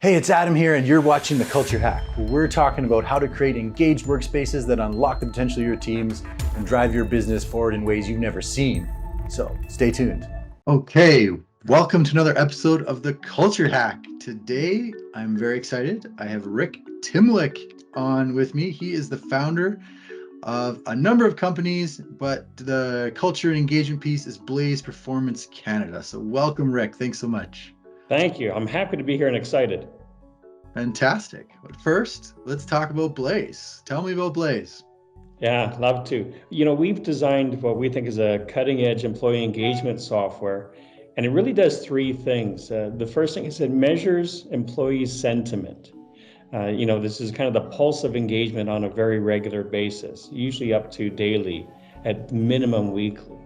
Hey, it's Adam here, and you're watching The Culture Hack, where we're talking about how to create engaged workspaces that unlock the potential of your teams and drive your business forward in ways you've never seen. So stay tuned. Okay, welcome to another episode of The Culture Hack. Today, I'm very excited. I have Rick Timlick on with me. He is the founder of a number of companies, but the culture and engagement piece is Blaze Performance Canada. So welcome, Rick. Thanks so much. Thank you. I'm happy to be here and excited. Fantastic. But first, let's talk about Blaze. Tell me about Blaze. Yeah, love to. We've designed what we think is a cutting edge employee engagement software, and it really does three things. The first thing is it measures employee sentiment. This is kind of the pulse of engagement on a very regular basis, usually up to daily, at minimum weekly.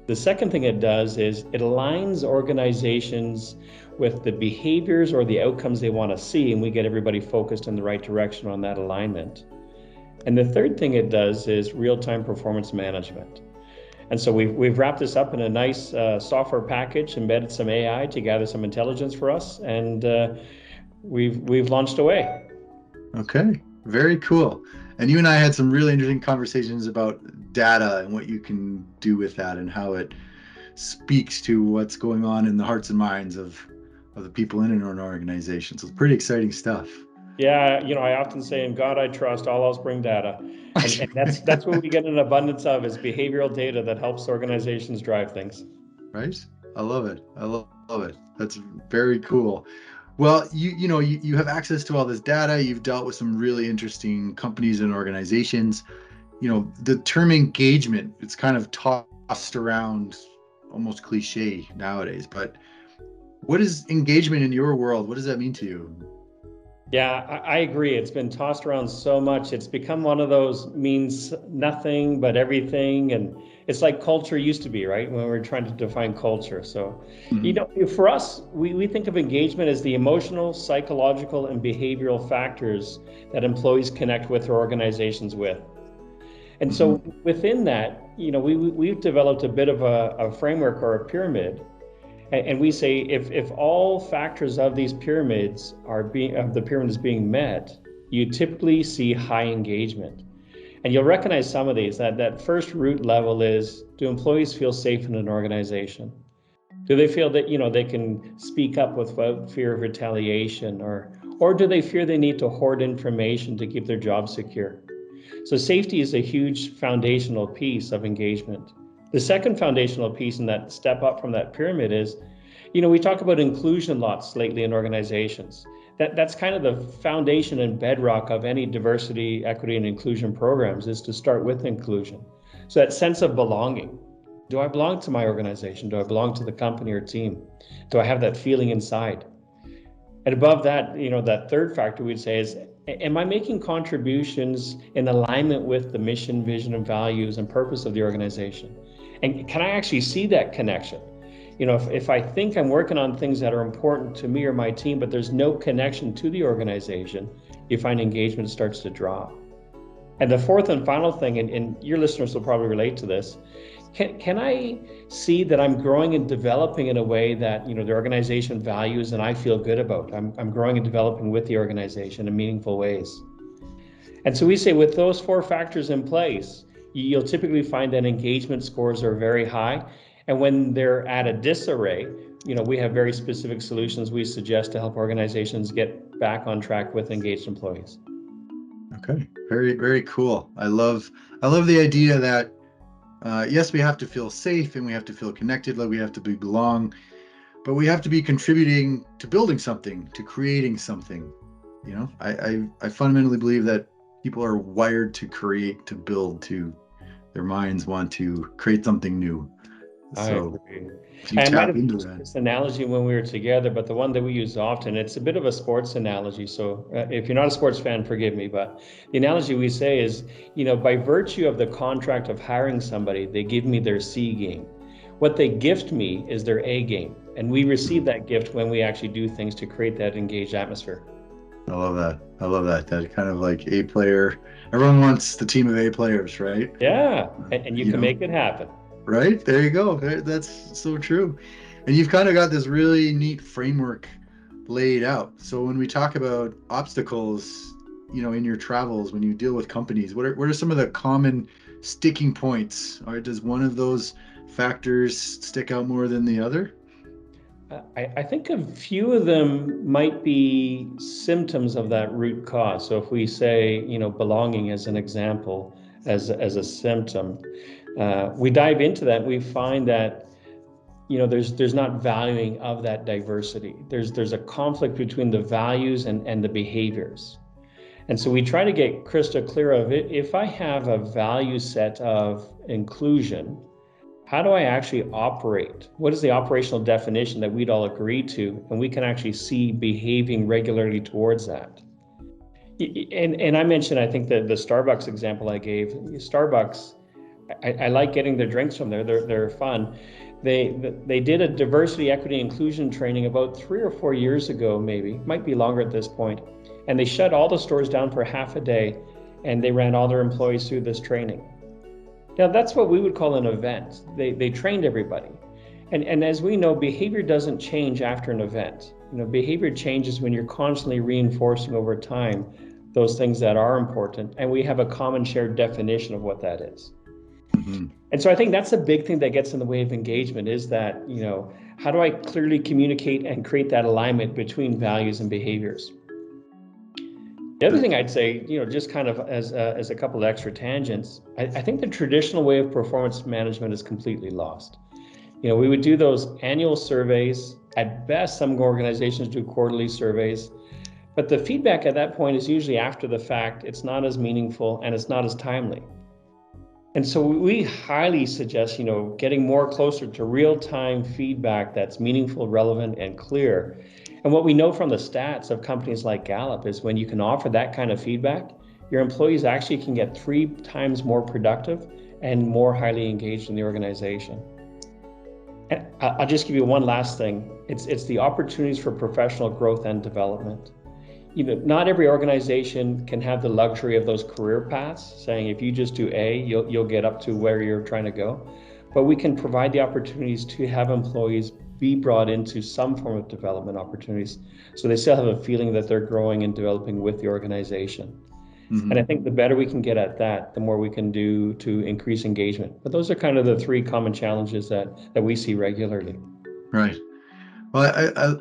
The second thing it does is it aligns organizations with the behaviors or the outcomes they want to see, and we get everybody focused in the right direction on that alignment. And the third thing it does is real-time performance management. And so we've wrapped this up in a nice software package, embedded some AI to gather some intelligence for us, and we've launched away. Okay, very cool. And you and I had some really interesting conversations about data and what you can do with that and how it speaks to what's going on in the hearts and minds of the people in an organization. So it's pretty exciting stuff. Yeah, I often say, in God I trust, all else bring data. And that's what we get an abundance of, is behavioral data that helps organizations drive things. Right? I love it. I love it. That's very cool. Well, you have access to all this data. You've dealt with some really interesting companies and organizations. The term engagement, it's kind of tossed around, almost cliche nowadays, but what is engagement in your world? What does that mean to you? Yeah, I agree. It's been tossed around so much. It's become one of those means nothing but everything. And it's like culture used to be, right? When we were trying to define culture. So, for us, we think of engagement as the emotional, psychological, and behavioral factors that employees connect with their organizations with. And so within that, we've developed a bit of a framework or a pyramid. And we say if all factors of these pyramids the pyramid is being met, you typically see high engagement. And you'll recognize some of these. That first root level is, do employees feel safe in an organization? Do they feel that they can speak up without fear of retaliation, or do they fear they need to hoard information to keep their job secure? So safety is a huge foundational piece of engagement. The second foundational piece in that step up from that pyramid is, we talk about inclusion lots lately in organizations. That's kind of the foundation and bedrock of any diversity, equity, and inclusion programs, is to start with inclusion. So that sense of belonging. Do I belong to my organization? Do I belong to the company or team? Do I have that feeling inside? And above that, that third factor we'd say is, am I making contributions in alignment with the mission, vision, and values and purpose of the organization? And can I actually see that connection? If I think I'm working on things that are important to me or my team, but there's no connection to the organization, you find engagement starts to drop. And the fourth and final thing, and your listeners will probably relate to this, can I see that I'm growing and developing in a way that the organization values and I feel good about? I'm growing and developing with the organization in meaningful ways. And so we say, with those four factors in place, you'll typically find that engagement scores are very high. And when they're at a disarray, we have very specific solutions we suggest to help organizations get back on track with engaged employees. Okay, very, very cool. I love the idea that yes, we have to feel safe and we have to feel connected, like we have to belong, but we have to be contributing to building something, to creating something. I fundamentally believe that people are wired to create, to build, their minds want to create something new. So I might have used this analogy when we were together, but the one that we use often, it's a bit of a sports analogy. So if you're not a sports fan, forgive me, but the analogy we say is, by virtue of the contract of hiring somebody, they give me their C game. What they gift me is their A game. And we receive that gift when we actually do things to create that engaged atmosphere. I love that. That kind of like A player. Everyone wants the team of A players, right? Yeah, and you can make it happen. Right? There you go. That's so true. And you've kind of got this really neat framework laid out. So when we talk about obstacles, in your travels, when you deal with companies, what are some of the common sticking points? Or does one of those factors stick out more than the other? I think a few of them might be symptoms of that root cause. So if we say, belonging as an example, as a symptom, we dive into that, we find that, there's not valuing of that diversity. There's a conflict between the values and the behaviors. And so we try to get crystal clear of it. If I have a value set of inclusion, how do I actually operate? What is the operational definition that we'd all agree to? And we can actually see behaving regularly towards that. And I mentioned, I think the Starbucks example I gave, Starbucks, I like getting their drinks from there. They're fun. They did a diversity, equity, inclusion training about 3 or 4 years ago, maybe, might be longer at this point. And they shut all the stores down for half a day and they ran all their employees through this training. Now, that's what we would call an event. They trained everybody. And as we know, behavior doesn't change after an event. Behavior changes when you're constantly reinforcing over time those things that are important, and we have a common shared definition of what that is. Mm-hmm. And so I think that's a big thing that gets in the way of engagement is that, how do I clearly communicate and create that alignment between values and behaviors? The other thing I'd say, just kind of as a couple of extra tangents, I think the traditional way of performance management is completely lost. We would do those annual surveys. At best, some organizations do quarterly surveys, but the feedback at that point is usually after the fact. It's not as meaningful and it's not as timely. And so we highly suggest, getting more closer to real-time feedback that's meaningful, relevant, and clear. And what we know from the stats of companies like Gallup is when you can offer that kind of feedback, your employees actually can get 3 times more productive and more highly engaged in the organization. And I'll just give you one last thing. It's the opportunities for professional growth and development. Not every organization can have the luxury of those career paths, saying if you just do A, you'll get up to where you're trying to go. But we can provide the opportunities to have employees be brought into some form of development opportunities, so they still have a feeling that they're growing and developing with the organization. Mm-hmm. And I think the better we can get at that, the more we can do to increase engagement. But those are kind of the 3 common challenges that we see regularly. Right. Well,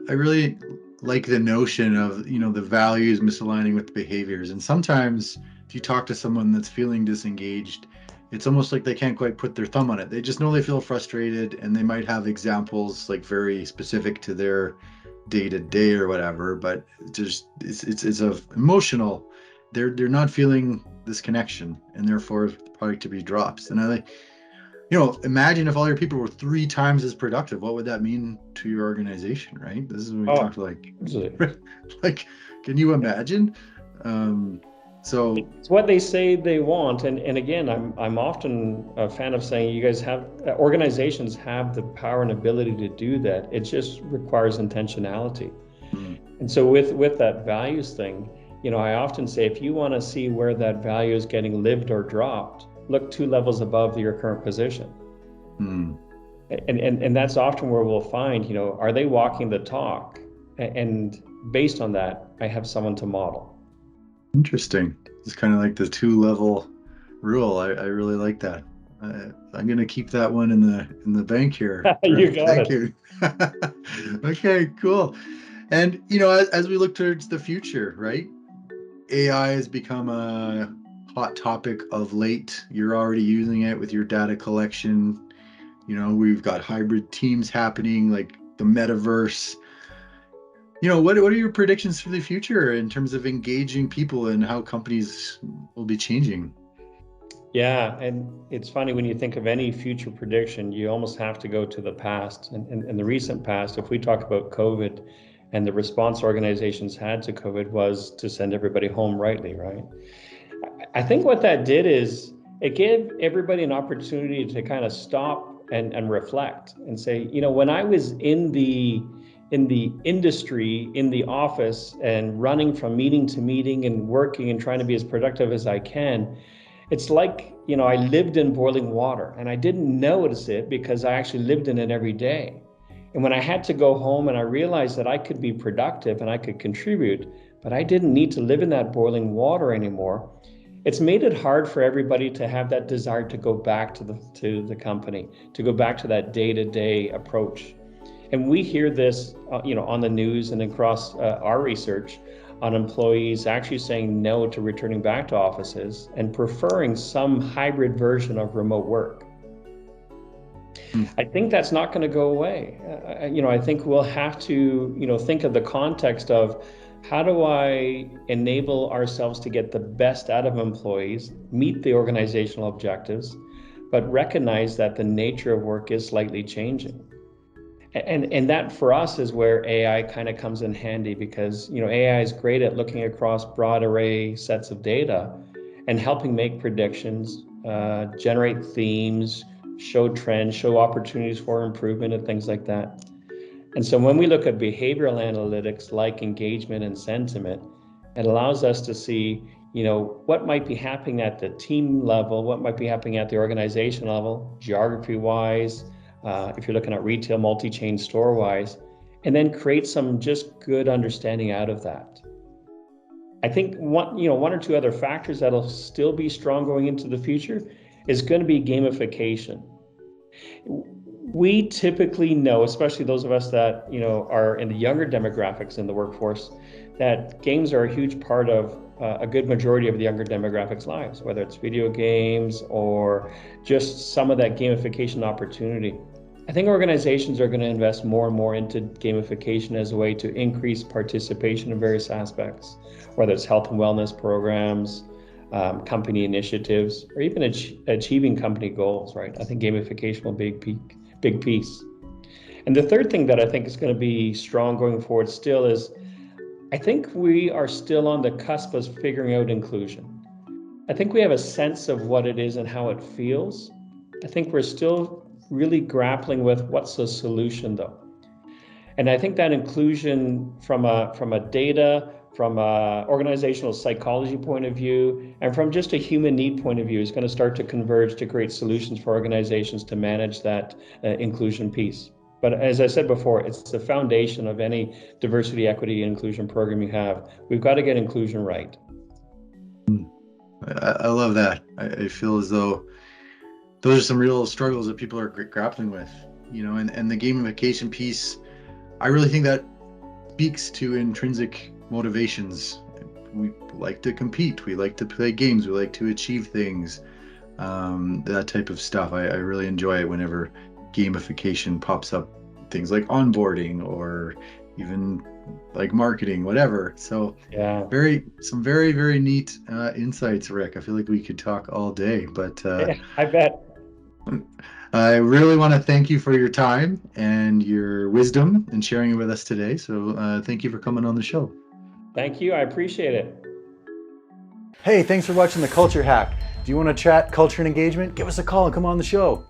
I really like the notion of, the values misaligning with the behaviors. And sometimes if you talk to someone that's feeling disengaged, it's almost like they can't quite put their thumb on it. They just know they feel frustrated, and they might have examples like very specific to their day to day or whatever, but it's a emotional. They're not feeling this connection, and therefore productivity drops. And I like, imagine if all your people were 3 times as productive. What would that mean to your organization, right? This is when we talked like, can you imagine? So it's what they say they want. And again, I'm often a fan of saying you guys have, organizations have the power and ability to do that. It just requires intentionality. And so with that values thing, I often say, if you want to see where that value is getting lived or dropped, look 2 levels above your current position. And that's often where we'll find, are they walking the talk? And based on that, I have someone to model. Interesting. It's kind of like the 2-level rule. I really like that. I'm going to keep that one in the bank here. You got Thank you. Okay, cool. And, as we look towards the future, right? AI has become a hot topic of late. You're already using it with your data collection. We've got hybrid teams happening, like the metaverse. What are your predictions for the future in terms of engaging people and how companies will be changing? Yeah, and it's funny when you think of any future prediction, you almost have to go to the past. And the recent past, if we talk about COVID and the response organizations had to COVID was to send everybody home rightly, right? I think what that did is it gave everybody an opportunity to kind of stop and reflect and say, when I was in the industry, in the office, and running from meeting to meeting and working and trying to be as productive as I can, it's like, I lived in boiling water and I didn't notice it because I actually lived in it every day. And when I had to go home and I realized that I could be productive and I could contribute, but I didn't need to live in that boiling water anymore, it's made it hard for everybody to have that desire to go back to the company, to go back to that day-to-day approach. And we hear this, on the news and across our research on employees actually saying no to returning back to offices and preferring some hybrid version of remote work. I think that's not going to go away. I think we'll have to, think of the context of how do I enable ourselves to get the best out of employees, meet the organizational objectives, but recognize that the nature of work is slightly changing. And that for us is where AI kind of comes in handy, because AI is great at looking across broad array sets of data and helping make predictions, generate themes, show trends, show opportunities for improvement and things like that. And so when we look at behavioral analytics like engagement and sentiment, it allows us to see, what might be happening at the team level, what might be happening at the organization level, geography-wise, if you're looking at retail, multi-chain store-wise, and then create some just good understanding out of that. I think one or two other factors that'll still be strong going into the future is going to be gamification. We typically know, especially those of us that are in the younger demographics in the workforce, that games are a huge part of a good majority of the younger demographics' lives, whether it's video games or just some of that gamification opportunity. I think organizations are going to invest more and more into gamification as a way to increase participation in various aspects, whether it's health and wellness programs, company initiatives, or even achieving company goals, right? I think gamification will be a big piece. And the third thing that I think is going to be strong going forward still is, I think we are still on the cusp of figuring out inclusion. I think we have a sense of what it is and how it feels. I think we're still really grappling with what's the solution though. And I think that inclusion from a data, from a organizational psychology point of view, and from just a human need point of view is going to start to converge to create solutions for organizations to manage that inclusion piece. But as I said before, it's the foundation of any diversity, equity, and inclusion program you have. We've got to get inclusion right. I love that. I feel as though those are some real struggles that people are grappling with, and the gamification piece, I really think that speaks to intrinsic motivations. We like to compete, we like to play games, we like to achieve things, that type of stuff. I really enjoy it whenever gamification pops up, things like onboarding or even like marketing, whatever. So yeah, some very, very neat insights, Rick. I feel like we could talk all day, but yeah, I bet. I really want to thank you for your time and your wisdom and sharing it with us today. So thank you for coming on the show. Thank you. I appreciate it. Hey, thanks for watching The Culture Hack. Do you want to chat culture and engagement? Give us a call and come on the show.